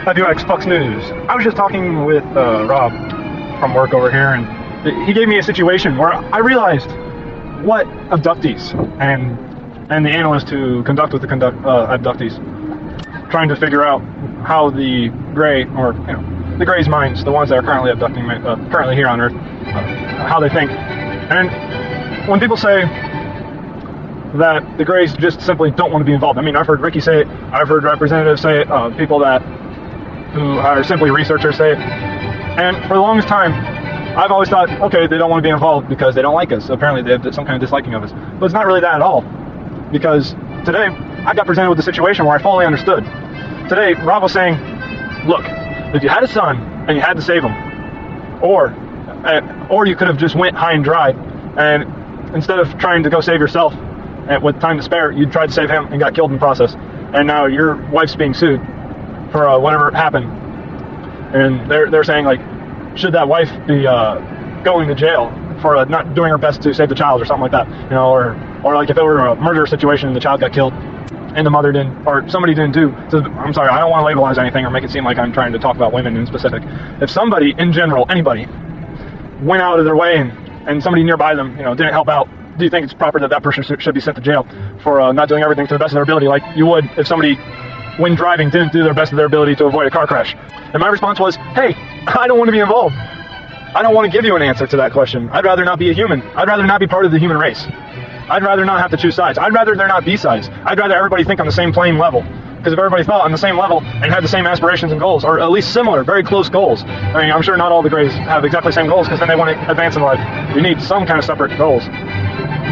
WX Fox News. I was just talking with Rob from work over here, and he gave me a situation where I realized what abductees and the analysts who conduct with the abductees, trying to figure out how the gray, or the gray's minds, the ones that are currently abducting, currently here on Earth, how they think. And when people say that the Greys just simply don't want to be involved. I mean, I've heard Ricky say it, I've heard representatives say it, people who are simply researchers say it, and for the longest time, I've always thought, okay, they don't want to be involved because they don't like us. Apparently they have some kind of disliking of us. But it's not really that at all, because today, I got presented with a situation where I fully understood. Today, Rob was saying, look, if you had a son, and you had to save him, or you could have just went high and dry, and instead of trying to go save yourself, and with time to spare, you tried to save him and got killed in the process. And now your wife's being sued for whatever happened. And they're saying, like, should that wife be going to jail for not doing her best to save the child or something like that? Or like if it were a murder situation and the child got killed and the mother didn't, or somebody didn't do. So I'm sorry, I don't want to labelize anything or make it seem like I'm trying to talk about women in specific. If somebody in general, anybody, went out of their way and somebody nearby them, didn't help out, do you think it's proper that person should be sent to jail for not doing everything to the best of their ability, like you would if somebody, when driving, didn't do their best of their ability to avoid a car crash? And my response was, hey, I don't want to be involved. I don't want to give you an answer to that question. I'd rather not be a human. I'd rather not be part of the human race. I'd rather not have to choose sides. I'd rather there not be sides. I'd rather everybody think on the same playing level. Because if everybody thought on the same level and had the same aspirations and goals, or at least similar, very close goals. I mean, I'm sure not all the Greys have exactly the same goals, because then they want to advance in life. You need some kind of separate goals.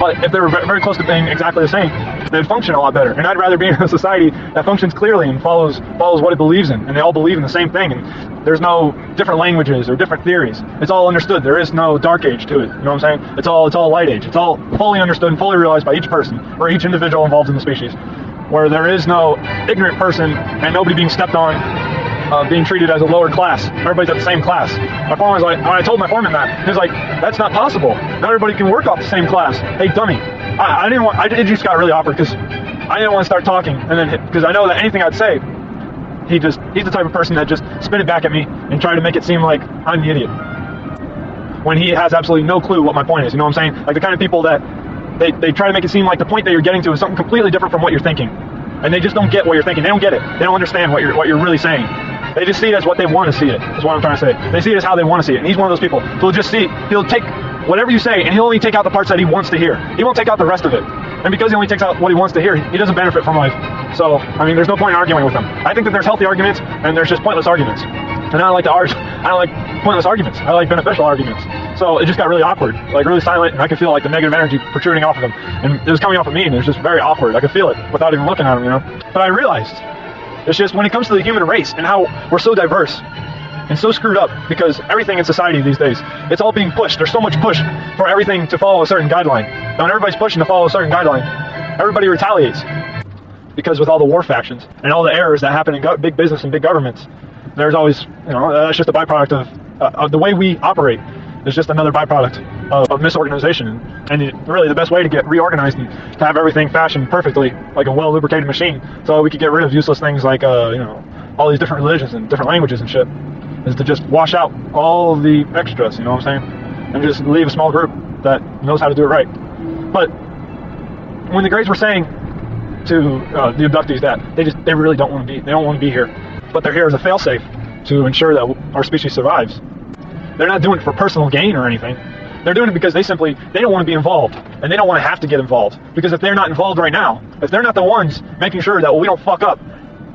But if they were very close to being exactly the same, they'd function a lot better. And I'd rather be in a society that functions clearly and follows what it believes in, and they all believe in the same thing, and there's no different languages or different theories. It's all understood. There is no dark age to it. You know what I'm saying? It's all light age. It's all fully understood and fully realized by each person, or each individual involved in the species, where there is no ignorant person and nobody being stepped on, being treated as a lower class. Everybody's at the same class. My foreman was like, when I told my foreman that, he was like, that's not possible. Not everybody can work off the same class. Hey, dummy. It just got really awkward, because I didn't want to start talking, and then, because I know that anything I'd say, he's the type of person that just spit it back at me and try to make it seem like I'm the idiot, when he has absolutely no clue what my point is. You know what I'm saying? Like the kind of people that they try to make it seem like the point that you're getting to is something completely different from what you're thinking, and they just don't get what you're thinking. They don't get it. They don't understand what you're really saying. They just see it as what they want to see it, is what I'm trying to say. They see it as how they want to see it. And he's one of those people who'll he'll take whatever you say, and he'll only take out the parts that he wants to hear. He won't take out the rest of it. And because he only takes out what he wants to hear, he doesn't benefit from life. So, I mean, there's no point in arguing with him. I think that there's healthy arguments, and there's just pointless arguments. And I don't like pointless arguments. I like beneficial arguments. So it just got really awkward, like really silent, and I could feel like the negative energy protruding off of him. And it was coming off of me, and it was just very awkward. I could feel it without even looking at him, But I realized, it's just when it comes to the human race and how we're so diverse and so screwed up, because everything in society these days, it's all being pushed. There's so much push for everything to follow a certain guideline. And when everybody's pushing to follow a certain guideline, everybody retaliates. Because with all the war factions and all the errors that happen in big business and big governments, there's always, that's just a byproduct of the way we operate. It's just another byproduct of misorganization. And really the best way to get reorganized and to have everything fashioned perfectly, like a well-lubricated machine, so we could get rid of useless things like, all these different religions and different languages and shit, is to just wash out all the extras, you know what I'm saying? And just leave a small group that knows how to do it right. But when the Greys were saying to the abductees that they really don't want to be here, but they're here as a failsafe to ensure that our species survives. They're not doing it for personal gain or anything. They're doing it because they don't want to be involved, and they don't want to have to get involved. Because if they're not involved right now, if they're not the ones making sure that we don't fuck up,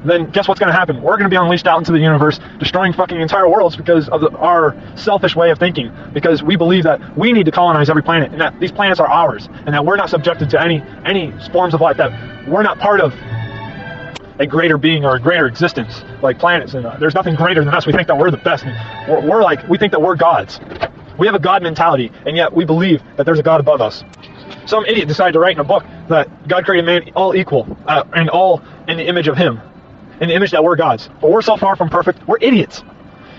then guess what's going to happen? We're going to be unleashed out into the universe, destroying fucking entire worlds because of our selfish way of thinking. Because we believe that we need to colonize every planet, and that these planets are ours, and that we're not subjected to any forms of life, that we're not part of a greater being or a greater existence like planets, and there's nothing greater than us. We think that we're the best, and we think that we're gods. We have a god mentality, and yet we believe that there's a god above us. Some idiot decided to write in a book that God created man all equal, and all in the image of him, in the image that we're gods. But we're so far from perfect, we're idiots,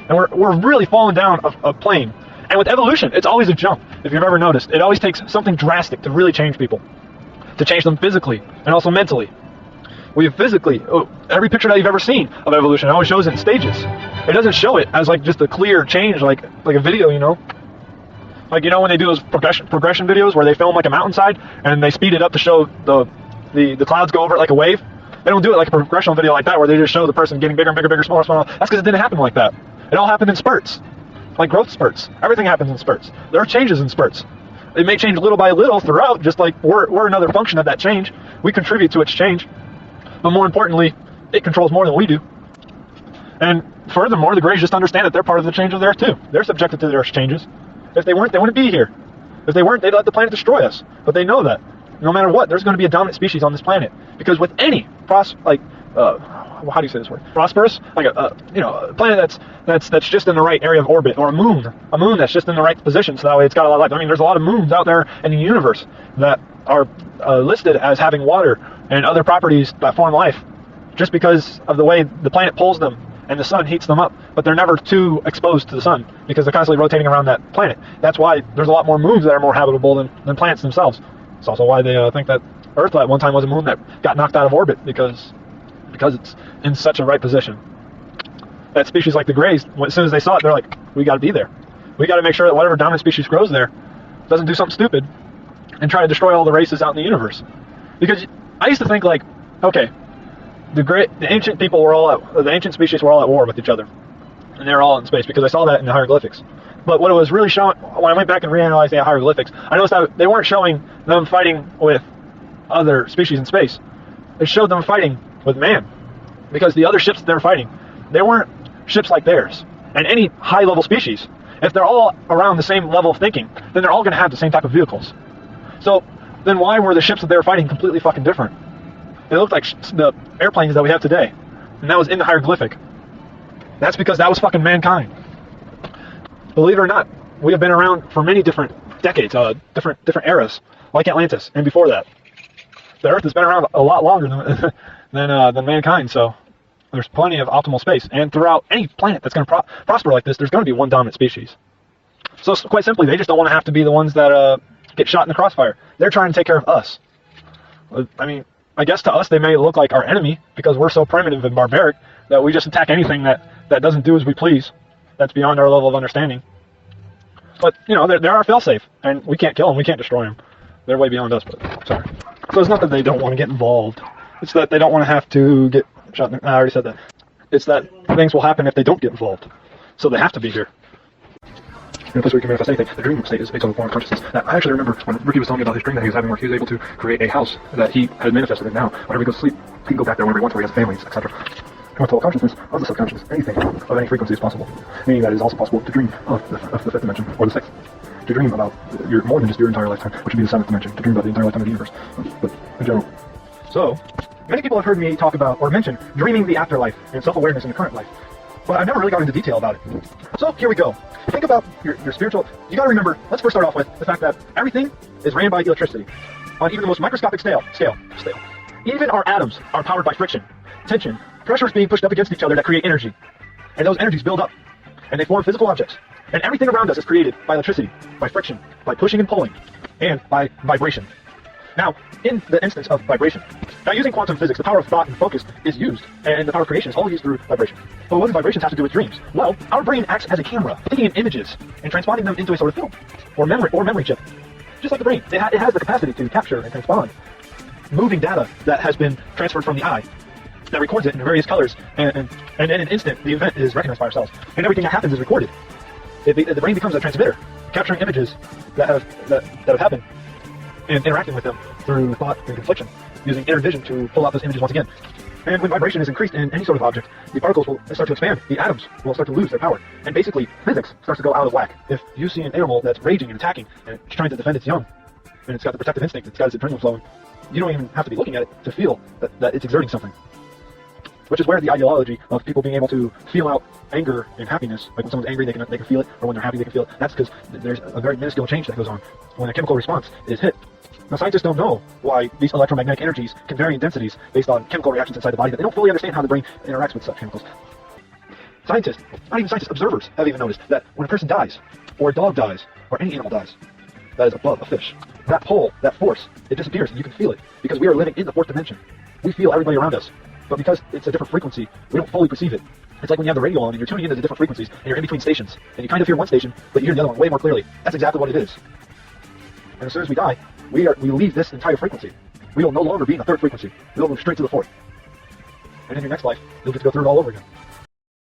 and we're really falling down a plane. And with evolution, it's always a jump. If you've ever noticed, it always takes something drastic to really change people, to change them physically and also mentally. We physically, every picture that you've ever seen of evolution always shows it in stages. It doesn't show it as like just a clear change, like a video, you know? Like, you know, when they do those progression videos where they film like a mountainside and they speed it up to show the clouds go over it like a wave. They don't do it like a progressional video like that where they just show the person getting bigger and bigger, smaller, smaller. That's because it didn't happen like that. It all happened in spurts, like growth spurts. Everything happens in spurts. There are changes in spurts. It may change little by little throughout, just like we're another function of that change. We contribute to its change. But more importantly, it controls more than we do. And furthermore, the Greys just understand that they're part of the change of the Earth too. They're subjected to the Earth's changes. If they weren't, they wouldn't be here. If they weren't, they'd let the planet destroy us. But they know that no matter what, there's going to be a dominant species on this planet. Because with any how do you say this word? Prosperous, like a planet that's just in the right area of orbit, or a moon that's just in the right position, so that way it's got a lot of life. I mean, there's a lot of moons out there in the universe that are listed as having water and other properties that form life, just because of the way the planet pulls them and the sun heats them up. But they're never too exposed to the sun because they're constantly rotating around that planet. That's why there's a lot more moons that are more habitable than planets themselves. It's also why they think that Earth at one time was a moon that got knocked out of orbit because it's in such a right position. That species like the Greys, as soon as they saw it, they're like, we got to be there. We got to make sure that whatever dominant species grows there doesn't do something stupid and try to destroy all the races out in the universe. Because I used to think like, okay, the ancient people the ancient species were all at war with each other, and they were all in space, because I saw that in the hieroglyphics. But what it was really showing, when I went back and reanalyzed the hieroglyphics, I noticed that they weren't showing them fighting with other species in space. It showed them fighting with man, because the other ships that they were fighting, they weren't ships like theirs. And any high-level species, if they're all around the same level of thinking, then they're all going to have the same type of vehicles. So then why were the ships that they were fighting completely fucking different? They looked like the airplanes that we have today, and that was in the hieroglyphic. That's because that was fucking mankind. Believe it or not, we have been around for many different decades, different eras, like Atlantis, and before that. The Earth has been around a lot longer than mankind, so there's plenty of optimal space. And throughout any planet that's going to prosper like this, there's going to be one dominant species. So quite simply, they just don't want to have to be the ones that get shot in the crossfire. They're trying to take care of us. I mean, I guess to us they may look like our enemy because we're so primitive and barbaric that we just attack anything that doesn't do as we please. That's beyond our level of understanding. But, you know, they're our failsafe, and we can't kill them, we can't destroy them. They're way beyond us, but sorry. So it's not that they don't want to get involved. It's that they don't want to have to get shot. I already said that. It's that things will happen if they don't get involved. So they have to be here. In a place where you can manifest anything, the dream state is based on the form of consciousness. Now, I actually remember when Ricky was telling me about his dream that he was having, where he was able to create a house that he had manifested, and now, whenever he goes to sleep, he can go back there whenever he wants, where he has families, etc. Immortal consciousness of the subconscious, anything of any frequency is possible. Meaning that it is also possible to dream of the fifth dimension, or the sixth. To dream about more than just your entire lifetime, which would be the seventh dimension. To dream about the entire lifetime of the universe, but in general. So, many people have heard me talk about, or mention, dreaming the afterlife and self-awareness in the current life. But I've never really gone into detail about it. So, here we go. Think about your spiritual... You gotta remember, let's first start off with the fact that everything is ran by electricity. On even the most microscopic scale. Even our atoms are powered by friction, tension, pressures being pushed up against each other that create energy. And those energies build up, and they form physical objects. And everything around us is created by electricity, by friction, by pushing and pulling, and by vibration. Now, in the instance of vibration, now using quantum physics, the power of thought and focus is used, and the power of creation is all used through vibration. But what do vibrations have to do with dreams? Well, our brain acts as a camera, taking in images and transponding them into a sort of film, or memory chip. Just like the brain, it has the capacity to capture and transpond moving data that has been transferred from the eye, that records it in various colors, and in an instant, the event is recognized by our cells, and everything that happens is recorded. The brain becomes a transmitter, capturing images that have happened, and interacting with them through thought and confliction, using inner vision to pull out those images once again. And when vibration is increased in any sort of object, the particles will start to expand, the atoms will start to lose their power, and basically, physics starts to go out of whack. If you see an animal that's raging and attacking, and it's trying to defend its young, and it's got the protective instinct, it's got its adrenaline flowing, you don't even have to be looking at it to feel that it's exerting something. Which is where the ideology of people being able to feel out anger and happiness, like when someone's angry, they can feel it, or when they're happy, they can feel it. That's because there's a very minuscule change that goes on when a chemical response is hit. Now, scientists don't know why these electromagnetic energies can vary in densities based on chemical reactions inside the body, that they don't fully understand how the brain interacts with such chemicals. Scientists, not even scientists, observers have even noticed that when a person dies, or a dog dies, or any animal dies, that is above a fish, that pull, that force, it disappears and you can feel it, because we are living in the fourth dimension. We feel everybody around us, but because it's a different frequency, we don't fully perceive it. It's like when you have the radio on and you're tuning into the different frequencies and you're in between stations, and you kind of hear one station, but you hear the other one way more clearly. That's exactly what it is. And as soon as we die, we leave this entire frequency. We will no longer be in the third frequency. We'll move straight to the fourth. And in your next life, you'll get to go through it all over again.